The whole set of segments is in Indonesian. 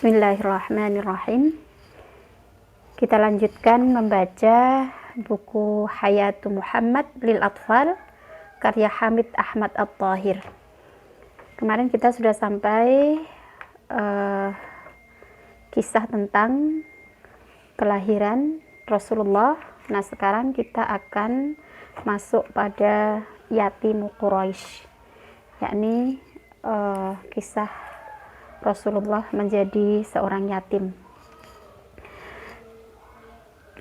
Bismillahirrahmanirrahim. Kita lanjutkan membaca buku Hayatu Muhammad lil Atfal karya Hamid Ahmad At-Thahir. Kemarin kita sudah sampai kisah tentang kelahiran Rasulullah. Nah, sekarang kita akan masuk pada Yatimu Quraisy, yakni kisah Rasulullah menjadi seorang yatim.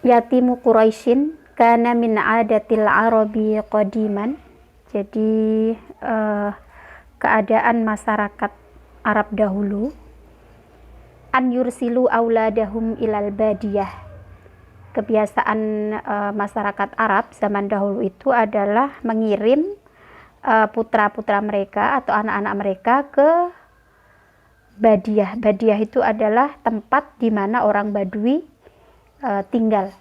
Yatimu Quraisyin kana min adatil Arabi qadiman. Jadi keadaan masyarakat Arab dahulu, an yursilu auladahum ilal badiyah. Kebiasaan masyarakat Arab zaman dahulu itu adalah mengirim putra-putra mereka atau anak-anak mereka ke Badiyah. Badiyah itu adalah tempat di mana orang Badui tinggal.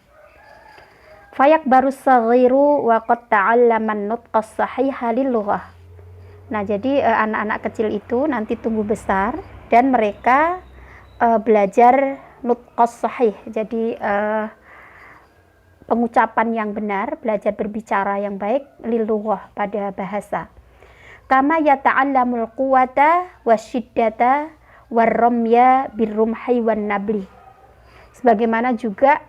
Fayak baru saghiru wa qad ta'allama an-nutqa as-sahiha lil-lughah. Nah, jadi anak-anak kecil itu nanti tumbuh besar dan mereka belajar nutqa as-sahih. Jadi pengucapan yang benar, belajar berbicara yang baik lil-lughah pada bahasa. Kama yata'allamul quwwata wasyiddata warramya birrumhi wan nabli. Sebagaimana juga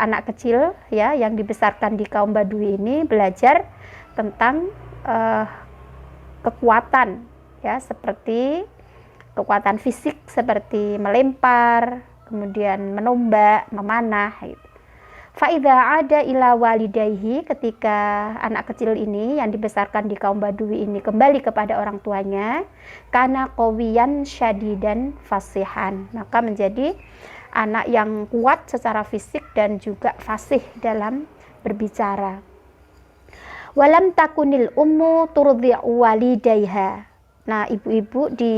anak kecil ya yang dibesarkan di kaum Badui ini belajar tentang kekuatan ya, seperti kekuatan fisik seperti melempar, kemudian menombak, memanah gitu. Fa'idha ada ila walidayhi, ketika anak kecil ini yang dibesarkan di kaum Badui ini kembali kepada orang tuanya, kana qawiyan syadidan fasihan, maka menjadi anak yang kuat secara fisik dan juga fasih dalam berbicara. Walam takunil ummu turdi'u walidayha. Nah, ibu-ibu di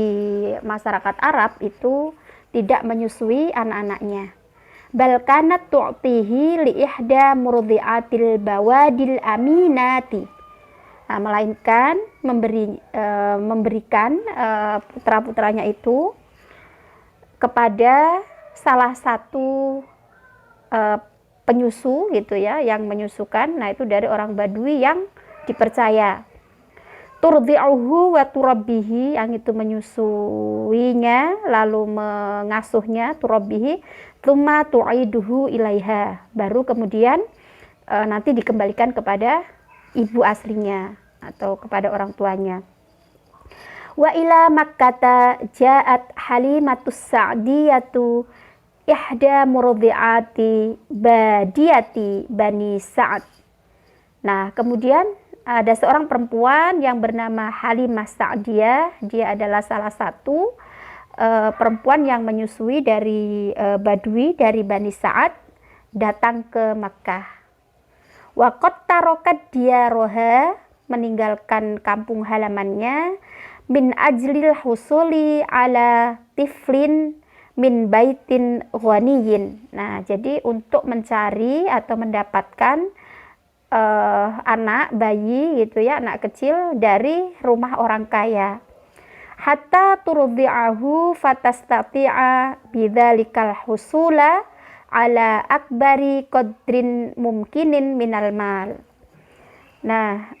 masyarakat Arab itu tidak menyusui anak-anaknya. Bal kanat tu'tihi li ihda murdi'atil bawadil aminati. Nah, melainkan memberikan putra-putranya itu kepada salah satu penyusu gitu ya, yang menyusukan. Nah, itu dari orang Badui yang dipercaya. Turdi'uhu wa turabbihi, yang itu menyusuinya lalu mengasuhnya, turabbihi, tsumma tu'iduhu ilaiha, baru kemudian nanti dikembalikan kepada ibu aslinya atau kepada orang tuanya. Wa ila Makkata ja'at Halimatus Sa'diyatu ihda murdi'ati badiyati Bani Sa'ad. Nah, kemudian ada seorang perempuan yang bernama Halimah Sa'diyah. Dia adalah salah satu perempuan yang menyusui dari Badui, dari Bani Sa'ad, datang ke Makkah. Wa qad tarakat diyaroha, meninggalkan kampung halamannya, min ajlil husuli ala tiflin min baitin ghaniyin. Nah, jadi untuk mencari atau mendapatkan anak bayi gitu ya, anak kecil dari rumah orang kaya. Hatta turdi'ahu fatastati'a bidzalikal husula ala akbari qadrin mumkinin minal mal. Nah,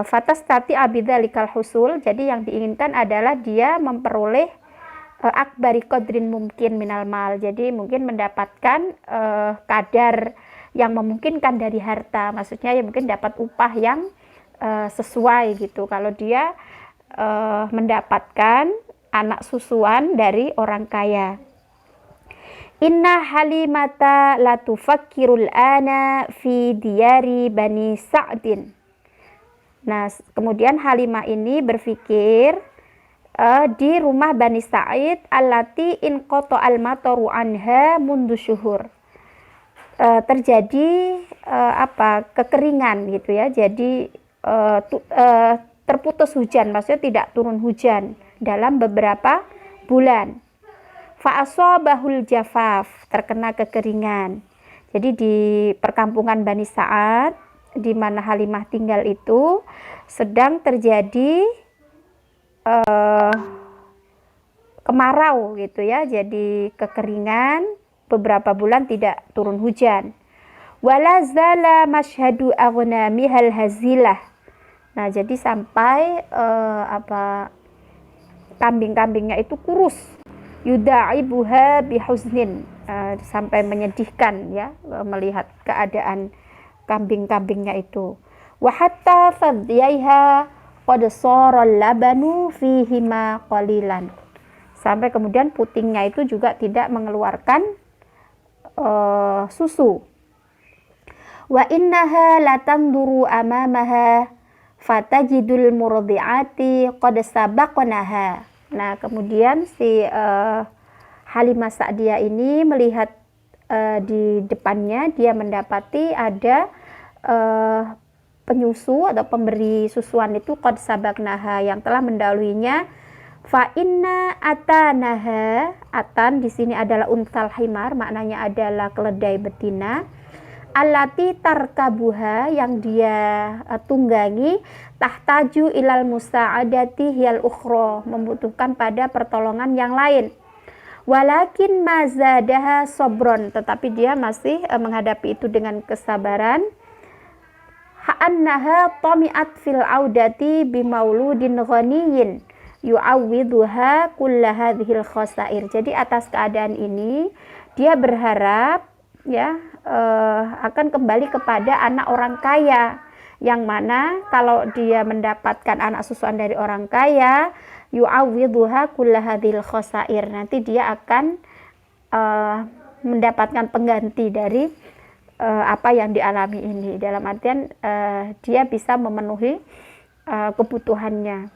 fatastati'a bidzalikal husul, jadi yang diinginkan adalah dia memperoleh akbari qadrin mumkin minal mal. Jadi mungkin mendapatkan kadar yang memungkinkan dari harta, maksudnya ya mungkin dapat upah yang sesuai gitu kalau dia mendapatkan anak susuan dari orang kaya. Inna Halimata latufakkirul ana fi diyari Bani Sa'din. Nah, kemudian Halimah ini berpikir di rumah Bani Sa'id allati inqata al-mataru anha mundu syuhur. Terjadi kekeringan gitu ya, jadi terputus hujan, maksudnya tidak turun hujan dalam beberapa bulan. Fa'asabahul jafaf, terkena kekeringan. Jadi di perkampungan Bani Sa'ad di mana Halimah tinggal itu sedang terjadi kemarau gitu ya, jadi kekeringan, beberapa bulan tidak turun hujan. Wala zala mashhadu aghnamihal hazilah. Nah, jadi sampai kambing-kambingnya itu kurus. Yudaibuha bihuznin, sampai menyedihkan ya, melihat keadaan kambing-kambingnya itu. Wa hatta fadiyaiha qad sara labanu fihima qalilan. Sampai kemudian putingnya itu juga tidak mengeluarkan susu. Wa innaha latanduru amamaha fatajidul murdi'ati qad sabaqnaha. Nah, kemudian si Halimah Sa'diyah ini melihat di depannya, dia mendapati ada penyusu atau pemberi susuan itu qad sabaqnaha, yang telah mendahuluinya. Fa inna atanaha, atan di sini adalah unsal himar, maknanya adalah keledai betina. Allati tarkabuha, yang dia tunggangi, tahtaju ilal musa'adati hiyal ukhra, membutuhkan pada pertolongan yang lain. Walakin mazadaha sobron, tetapi dia masih menghadapi itu dengan kesabaran. Ha'annaha tami'at fil audati bimauludin ghaniyin yu'awwidhuha kulla hadhil khasair. Jadi atas keadaan ini dia berharap ya akan kembali kepada anak orang kaya, yang mana kalau dia mendapatkan anak susuan dari orang kaya, yu'awwidhuha kulla hadhil khasair, nanti dia akan mendapatkan pengganti dari apa yang dialami ini, dalam artian dia bisa memenuhi kebutuhannya.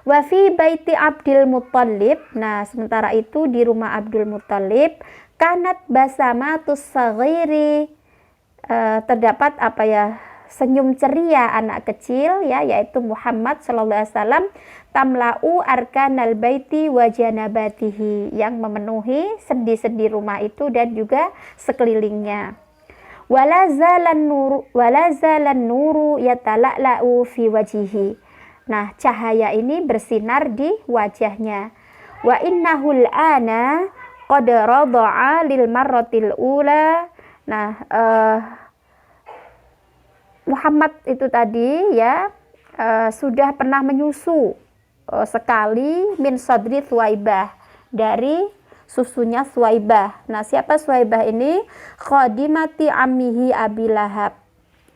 Wa fi baiti Abdul Muttalib, nah sementara itu di rumah Abdul Muttalib, kanat basamatus saghiri, terdapat senyum ceria anak kecil ya, yaitu Muhammad sallallahu alaihi wasallam, tamla'u arkanal baiti wa janabatihi, yang memenuhi sendi-sendi rumah itu dan juga sekelilingnya. Wala zalan nuru yatala'la'u fi wajihi. Nah, cahaya ini bersinar di wajahnya. Wa innahul ana qad rada'a lil marratil ula. Nah, Muhammad itu tadi ya sudah pernah menyusu sekali min sadri Thuwaibah, dari susunya Thuwaibah. Nah, siapa Thuwaibah ini? Khadimati ammihi Abi Lahab,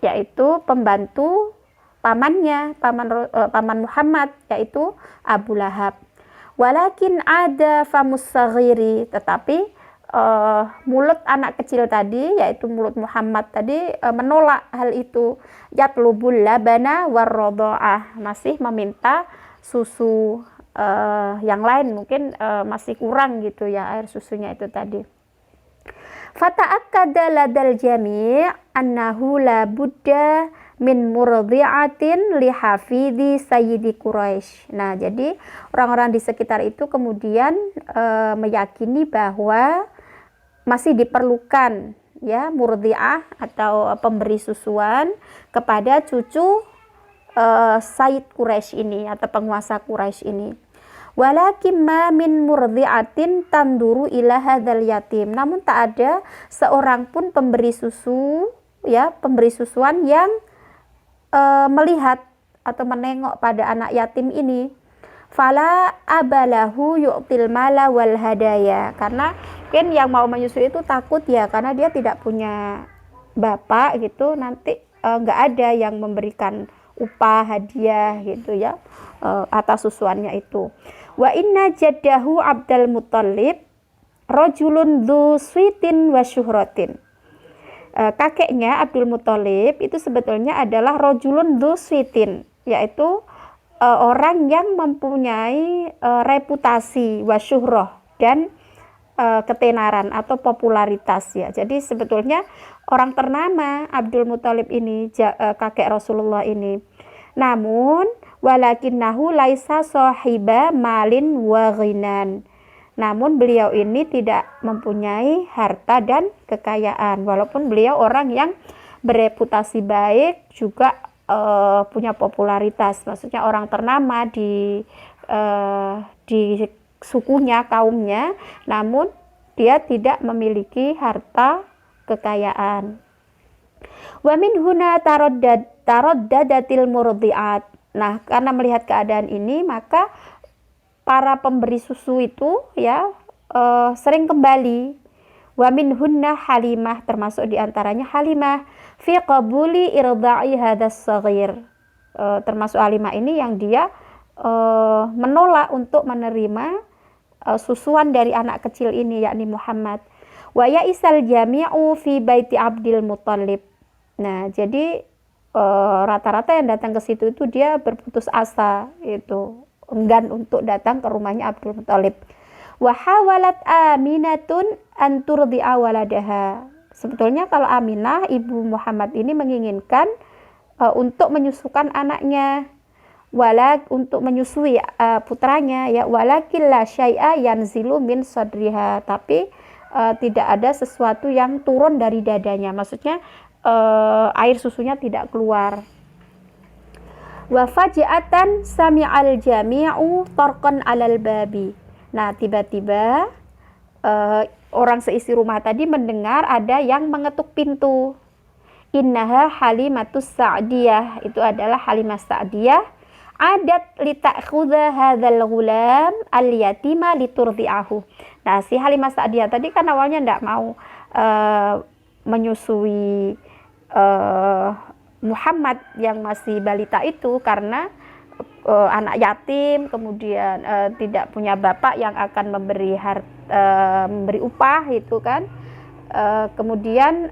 yaitu pembantu pamannya, paman Muhammad, yaitu Abu Lahab. Walakin ada famus saghiri, tetapi mulut anak kecil tadi, yaitu mulut Muhammad tadi, menolak hal itu. Yatlubul labana warrodo'ah, masih meminta susu yang lain, mungkin masih kurang gitu ya air susunya itu tadi. Fata'akkada ladal jami' annahu la budda min murdi'atin lihafidhi sayyidi Quraisy. Nah, jadi orang-orang di sekitar itu kemudian meyakini bahwa masih diperlukan ya murdi'ah atau pemberi susuan kepada cucu Sayyid Quraisy ini atau penguasa Quraisy ini. Walakin ma min murdi'atin tanduru ila hadzal yatim. Namun tak ada seorang pun pemberi susu ya, pemberi susuan yang melihat atau menengok pada anak yatim ini. Fala abalahu yu'til mala wal hadaya, karena mungkin yang mau menyusui itu takut ya, karena dia tidak punya bapak gitu, nanti nggak ada yang memberikan upah hadiah gitu ya atas susuannya itu. Wa inna jaddahu Abdul Muttalib rajulun dzu switin wa syuhratin. Kakeknya Abdul Muttalib itu sebetulnya adalah rajulun dzu switin, yaitu orang yang mempunyai reputasi wasyuhroh dan ketenaran atau popularitas ya. Jadi sebetulnya orang ternama Abdul Muttalib ini, kakek Rasulullah ini. Namun walakinnahu laisa sahiba malin wa ghinan. Namun beliau ini tidak mempunyai harta dan kekayaan, walaupun beliau orang yang bereputasi baik, juga punya popularitas, maksudnya orang ternama di sukunya, kaumnya, namun dia tidak memiliki harta kekayaan. Wa min huna taraddadatil murdiat. Nah, karena melihat keadaan ini, maka para pemberi susu itu ya sering kembali. Wa min hunna Halimah, termasuk diantaranya Halimah fi qabuli irda'i hadas saghir. Termasuk Halimah ini yang dia menolak untuk menerima susuan dari anak kecil ini, yakni Muhammad. Wa ya'isal jami'u fi baiti Abdul Muthalib. Nah, jadi rata-rata yang datang ke situ itu dia berputus asa, itu enggan untuk datang ke rumahnya Abdul Muthalib. Wa hawalat Aminatun an turdi'a waladaha. Sebetulnya kalau Aminah ibu Muhammad ini menginginkan untuk menyusukan anaknya, untuk menyusui putranya ya, walakin la syai'a yanzilu min sadriha, tapi tidak ada sesuatu yang turun dari dadanya, maksudnya air susunya tidak keluar. Wa faja'atan sami'al jami'u tarqan 'alal babi. Nah, tiba-tiba orang seisi rumah tadi mendengar ada yang mengetuk pintu. Innaha Halimatus Sa'diyah, itu adalah Halimah Sa'diyah. Adat lita'khudha hadzal ghulam al-yatima liturdi'ahu. Nah, si Halimah Sa'diyah tadi kan awalnya tidak mau menyusui Muhammad yang masih balita itu karena anak yatim, kemudian tidak punya bapak yang akan memberi upah itu kan. Kemudian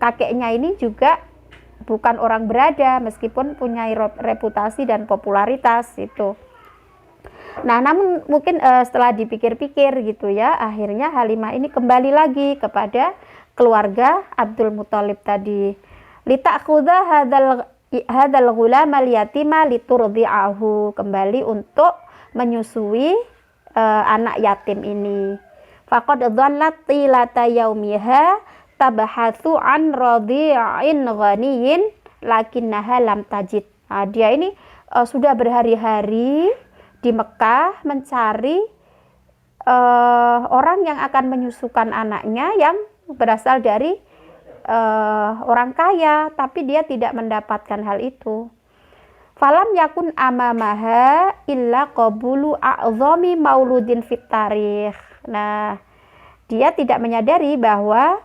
kakeknya ini juga bukan orang berada meskipun punya reputasi dan popularitas itu. Nah, namun mungkin setelah dipikir-pikir gitu ya, akhirnya Halimah ini kembali lagi kepada keluarga Abdul Muthalib tadi. Lita'khudha hadzal ghulam al-yatima liturdi'ahu, kembali untuk menyusui anak yatim ini. Faqad dhallat tilata yaumiha tabahatsu an radhi'in ghaniyin lakinnaha lam tajid. Nah, dia ini sudah berhari-hari di Mekah mencari orang yang akan menyusukan anaknya yang berasal dari orang kaya, tapi dia tidak mendapatkan hal itu. Falam yakun amamaha illa qabulu a'zami mauludin fit tarikh. Nah, dia tidak menyadari bahwa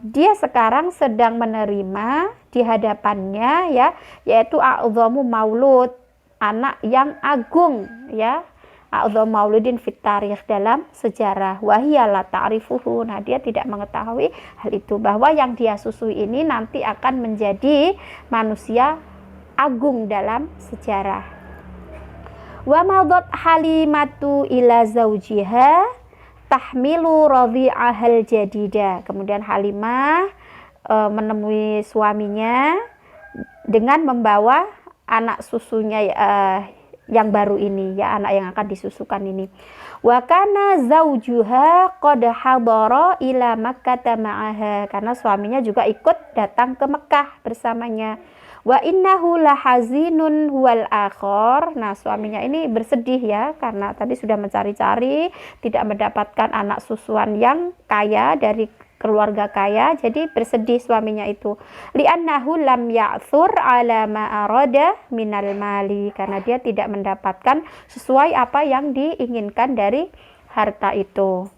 dia sekarang sedang menerima di hadapannya ya, yaitu a'zamu maulud, anak yang agung ya, a'zam mauludin fit tarikh, dalam sejarah. Wahiya la ta'rifuhu. Nah, dia tidak mengetahui hal itu, bahwa yang dia susui ini nanti akan menjadi manusia agung dalam sejarah. Wa madat Halimatu ila zaujiha tahmilu radhi'ahal jadida. Kemudian Halimah menemui suaminya dengan membawa anak susunya yang baru ini ya, anak yang akan disusukan ini. Wa kana zaujuha qad hadara ila Makkah ma'aha, karena suaminya juga ikut datang ke Mekah bersamanya. Wa innahu lahazinun huwal akhir. Nah, suaminya ini bersedih ya, karena tadi sudah mencari-cari tidak mendapatkan anak susuan yang kaya dari keluarga kaya, jadi bersedih suaminya itu. Li'annahu lam ya'thur ala ma arada minal mali, karena dia tidak mendapatkan sesuai apa yang diinginkan dari harta itu.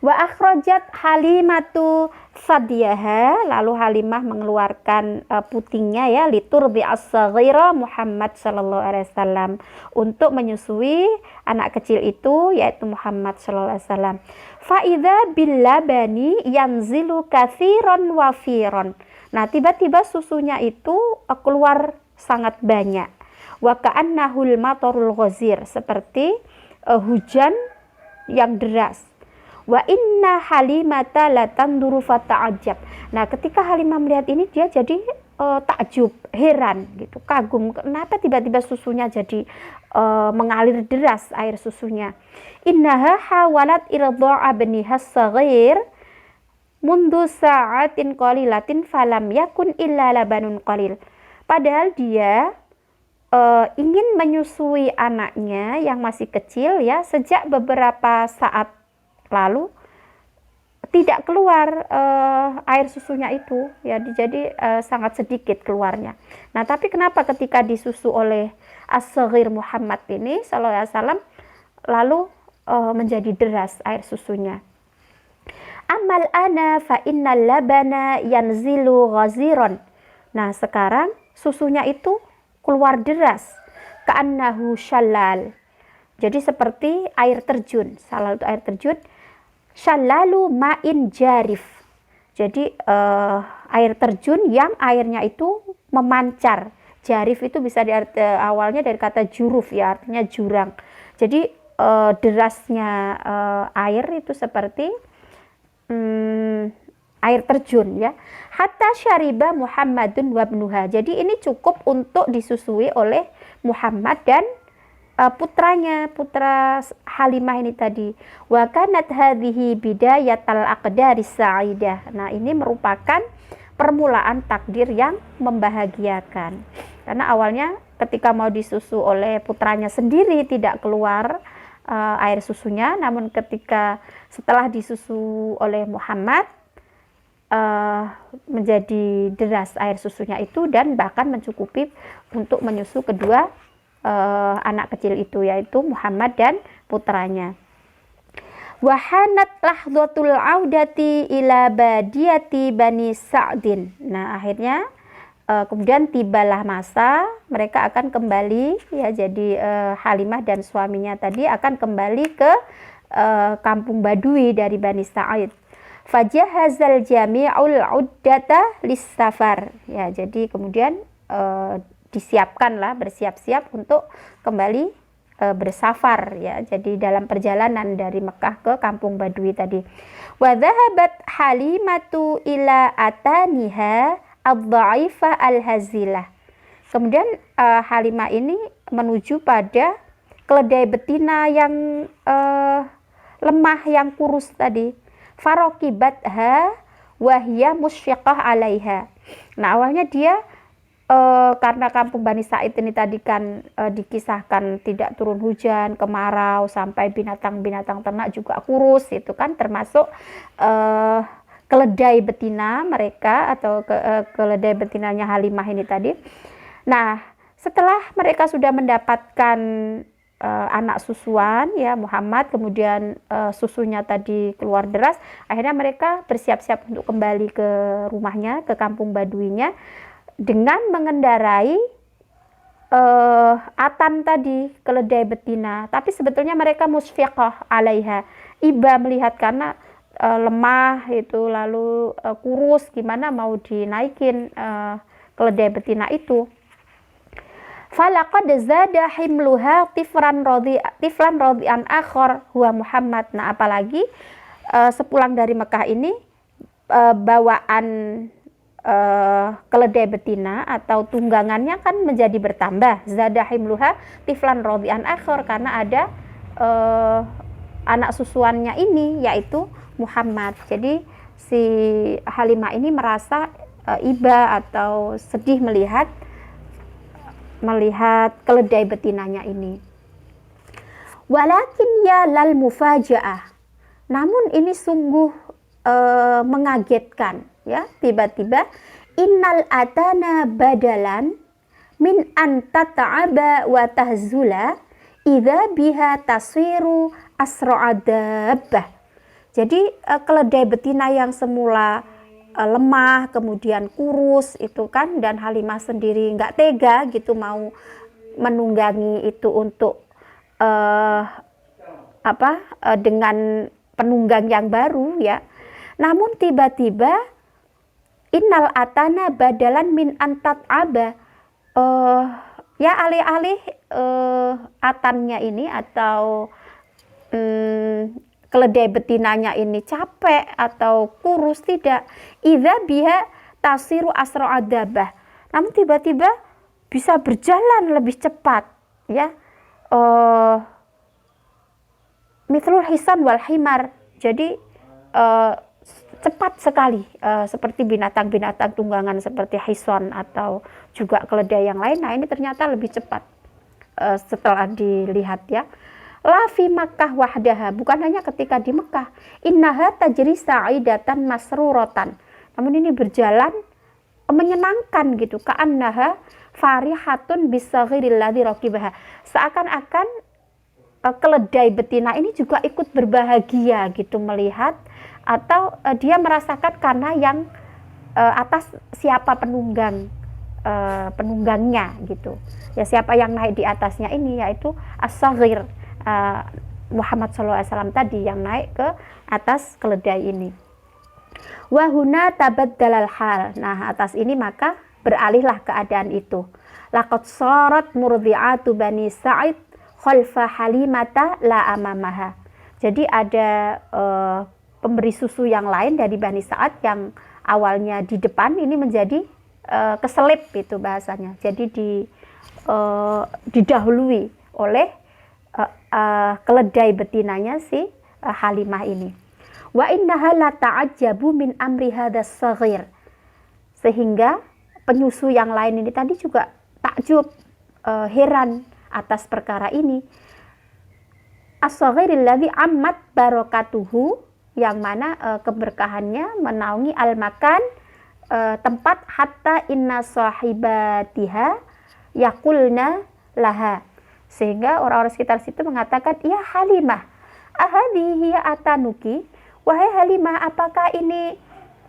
Wa akhrajat Halimatu sadyaha, lalu Halimah mengeluarkan putingnya ya, liturdi as-saghira Muhammad sallallahu alaihi wasallam, untuk menyusui anak kecil itu, yaitu Muhammad sallallahu alaihi wasallam. Fa idza bil labani yanzilu katsiran wafiron. Nah, tiba-tiba susunya itu keluar sangat banyak. Wa ka'annahul matarul ghazir, seperti hujan yang deras. Wa inna Halimata latanduru fata'ajab. Nah, ketika Halimah melihat ini, dia jadi takjub, heran gitu, kagum, kenapa tiba-tiba susunya jadi mengalir deras air susunya. Innaha hawalat irda'a bniha as-saghir mundu sa'atin qalilatin falam yakun illa labanun qalil. Padahal dia ingin menyusui anaknya yang masih kecil ya, sejak beberapa saat lalu tidak keluar air susunya itu ya, jadi sangat sedikit keluarnya. Nah, tapi kenapa ketika disusu oleh As-Saghir Muhammad ini sallallahu alaihi wasallam lalu menjadi deras air susunya? Amal ana fa innal labana yanzilu ghaziran. Nah, sekarang susunya itu keluar deras, ka'annahu syallal. Jadi seperti air terjun. Syallal itu air terjun. Syallalu ma'in jarif. Jadi air terjun yang airnya itu memancar. Jarif itu bisa awalnya dari kata juruf ya, artinya jurang. Jadi derasnya air itu seperti air terjun ya. Hatta syariba Muhammadun wabnuha. Jadi ini cukup untuk disusui oleh Muhammad dan putranya, putra Halimah ini tadi. Wa kanat hadhihi bidayatal aqdaris sa'idah. Nah, ini merupakan permulaan takdir yang membahagiakan. Karena awalnya ketika mau disusu oleh putranya sendiri tidak keluar air susunya, namun ketika setelah disusu oleh Muhammad menjadi deras air susunya itu dan bahkan mencukupi untuk menyusu kedua anak kecil itu, yaitu Muhammad dan putranya. Wahanat lahdhatul audati ila badiyati Bani Sa'din. Nah, akhirnya kemudian tibalah masa mereka akan kembali ya, jadi Halimah dan suaminya tadi akan kembali ke kampung Badui dari Bani Sa'id. Fajahazal jami'ul uddata lis-safar. Ya, jadi kemudian disiapkanlah, bersiap-siap untuk kembali bersafar ya. Jadi dalam perjalanan dari Mekah ke kampung Badui tadi. Wa dhahabat Halimatu ila ataniha ad-dha'ifa al-hazilah. Kemudian Halimah ini menuju pada keledai betina yang lemah, yang kurus tadi. Farokibatha wahya musyaqqah alaiha. Nah, awalnya dia karena kampung Bani Sa'id ini tadi kan dikisahkan tidak turun hujan, kemarau, sampai binatang-binatang ternak juga kurus, itu kan termasuk keledai betina mereka atau keledai betinanya Halimah ini tadi. Nah, setelah mereka sudah mendapatkan anak susuan ya Muhammad, kemudian susunya tadi keluar deras, akhirnya mereka bersiap-siap untuk kembali ke rumahnya, ke kampung Baduinya dengan mengendarai atan tadi, keledai betina. Tapi sebetulnya mereka musfiqah alaiha, iba melihat karena lemah itu, lalu kurus, gimana mau dinaikin keledai betina itu. Falaqad zada himluha tiflan radi'an akhar huwa Muhammad. Nah, apalagi sepulang dari Mekah ini bawaan keledai betina atau tunggangannya kan menjadi bertambah. Zada himluha tiflan radi'an akhar, karena ada anak susuannya ini yaitu Muhammad. Jadi si Halimah ini merasa iba atau sedih melihat keledai betinanya ini. Walakin ya lal mufaja'ah. Namun ini sungguh mengagetkan ya, tiba-tiba innal atana badalan min an tata'aba wa tahzula idza biha tasiru asra'adabbah. Jadi keledai betina yang semula lemah, kemudian kurus itu kan, dan Halimah sendiri nggak tega gitu mau menunggangi itu untuk dengan penunggang yang baru ya. Namun tiba-tiba innal atana badalan min antat aba, ya alih-alih atannya ini atau keledai betinanya ini capek atau kurus, tidak, idza biha tasiru asra'adabah, namun tiba-tiba bisa berjalan lebih cepat ya, mithlul hisan wal himar. Jadi cepat sekali, seperti binatang-binatang tunggangan seperti hison atau juga keledai yang lain. Nah ini ternyata lebih cepat setelah dilihat ya. La fi Makkah wahdaha, bukan hanya ketika di Mekah. Innaha tajri sa'idatan masruratan. Namun ini berjalan menyenangkan gitu. Ka'annaha farihatun bisaghiril ladzi raqibaha. Seakan-akan keledai betina ini juga ikut berbahagia gitu melihat, atau dia merasakan karena yang atas siapa penunggangnya gitu. Ya siapa yang naik di atasnya ini yaitu as-saghir, Muhammad SAW tadi yang naik ke atas keledai ini. Wahuna tabaddalal hal. Nah atas ini maka beralihlah keadaan itu. Laqad sarat murdi'atu bani Sa'id khalfa Halimata la amamaha. Jadi ada pemberi susu yang lain dari Bani Sa'ad yang awalnya di depan ini menjadi keselip itu bahasanya. Jadi didahului oleh keledai betinanya si Halimah ini. Wa innaha la ta'ajjabu min amri hadas saghir. Sehingga penyusu yang lain ini tadi juga takjub, heran atas perkara ini. As-saghiril ladzi ammat barakatuhu, yang mana keberkahannya menaungi al-makan, tempat, hatta inna sahibatiha yaqulna laha, sehingga orang-orang sekitar situ mengatakan, ya Halimah, ahadhihi atanuki, wahai Halimah, apakah ini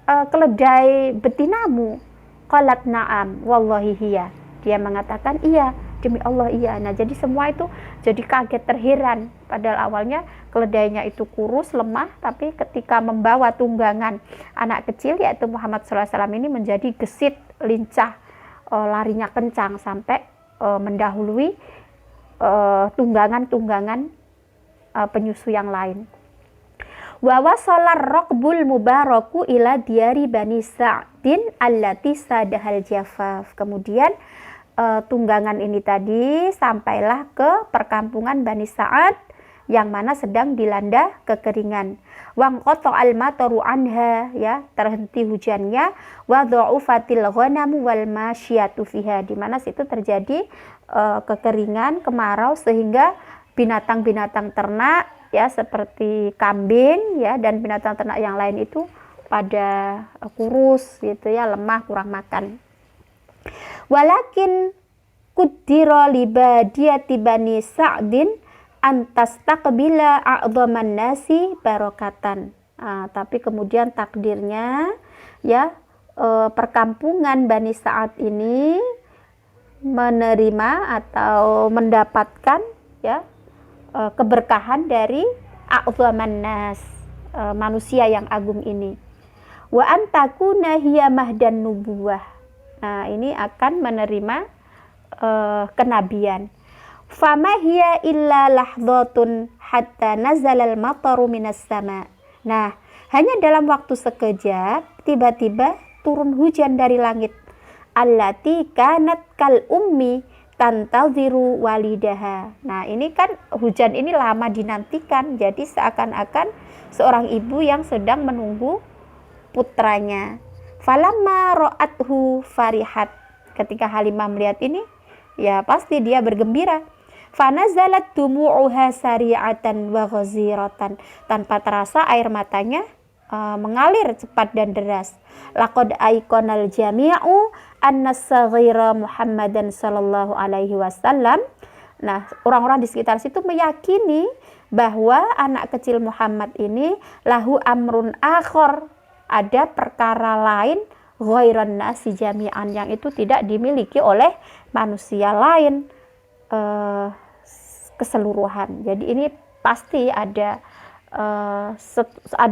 keledai betinamu? Qalat na'am wallahi hiya, dia mengatakan iya, demi Allah iya. Nah jadi semua itu jadi kaget, terheran, padahal awalnya keledainya itu kurus, lemah, tapi ketika membawa tunggangan anak kecil yaitu Muhammad SAW ini menjadi gesit, lincah, larinya kencang sampai mendahului tunggangan-tunggangan penyusu yang lain. Wa wasalar raqbul mubaraku ila diari Bani Sa'din allati sadahal jafaf. Kemudian tunggangan ini tadi sampailah ke perkampungan Bani Sa'ad yang mana sedang dilanda kekeringan. Wang qata'al mataru anha, ya, terhenti hujannya. Wa dha'ufatil ghanamu wal masyiyatu fiha, di mana situ terjadi kekeringan, kemarau, sehingga binatang-binatang ternak ya seperti kambing ya dan binatang ternak yang lain itu pada kurus gitu ya, lemah, kurang makan. Walakin kuddira libadiyati Bani Sa'din antas taqbila a'dhaman nasi barakatan. Tapi kemudian takdirnya ya perkampungan Bani Sa'ad ini menerima atau mendapatkan ya keberkahan dari a'dhaman nas, manusia yang agung ini. Wa antakuna hiya mahdan nubuwah. Nah, ini akan menerima kenabian. Fama hiya illa lahdhatun hatta nazalal mataru minas sama. Nah, hanya dalam waktu sekejap tiba-tiba turun hujan dari langit. Allati kanat kal ummi tantadhiru walidaha. Nah, ini kan hujan ini lama dinantikan, jadi seakan-akan seorang ibu yang sedang menunggu putranya. Falamma ra'athu farihat. Ketika Halimah melihat ini, ya pasti dia bergembira. Fanazalat dumu'uha sari'atan wa ghaziratan. Tanpa terasa air matanya mengalir cepat dan deras. Laqad aiqanal jami'u annas-saghira Muhammadan sallallahu alaihi wasallam. Nah, orang-orang di sekitar situ meyakini bahwa anak kecil Muhammad ini lahu amrun akhor, ada perkara lain ghairan nasi jami'an, yang itu tidak dimiliki oleh manusia lain keseluruhan. Jadi ini pasti ada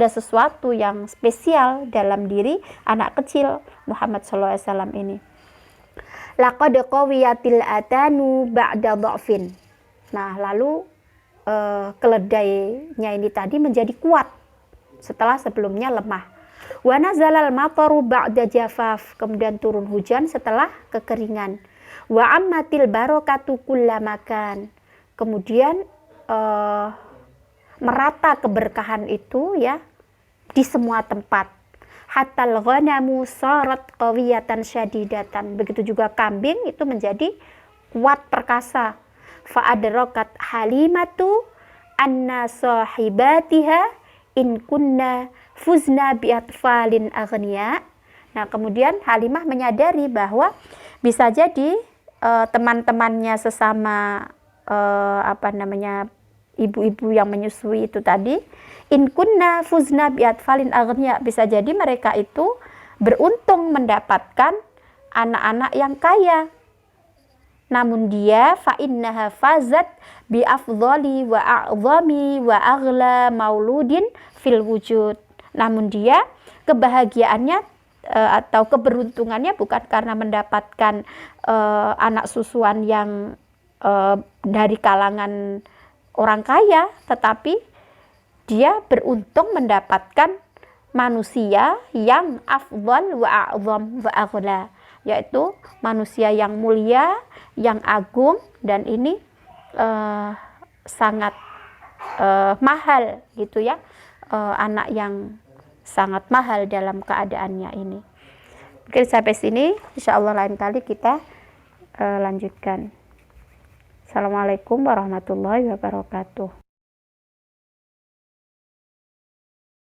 sesuatu yang spesial dalam diri anak kecil Muhammad SAW ini. Laqad qawiyatil atanu ba'da dha'fin. Nah, lalu keledainya ini tadi menjadi kuat setelah sebelumnya lemah. Wa nazalal mataru ba'da jafaf. Kemudian turun hujan setelah kekeringan. Wa ammatil barakatu kullamakan. Kemudian merata keberkahan itu ya di semua tempat. hatal ghanamu sarat qawiyatan syadidatan. Begitu juga kambing itu menjadi kuat perkasa. Fa adrakat Halimatu anna sahibatiha in kunna fuzna bi atfalin aghniya. Nah, kemudian Halimah menyadari bahwa bisa jadi teman-temannya sesama ibu-ibu yang menyusui itu tadi, in kunna fuzna bi atfalin aghniya, bisa jadi mereka itu beruntung mendapatkan anak-anak yang kaya. Namun dia fa innaha fazat bi afdhali wa a'zami wa aghla mauludin fil wujud. Namun dia kebahagiaannya atau keberuntungannya bukan karena mendapatkan anak susuan yang dari kalangan orang kaya, tetapi dia beruntung mendapatkan manusia yang afdhal wa a'zam wa aghla, yaitu manusia yang mulia, yang agung, dan ini sangat mahal gitu ya, anak yang sangat mahal dalam keadaannya ini. Mungkin sampai sini, insya Allah lain kali kita lanjutkan. Assalamualaikum warahmatullahi wabarakatuh.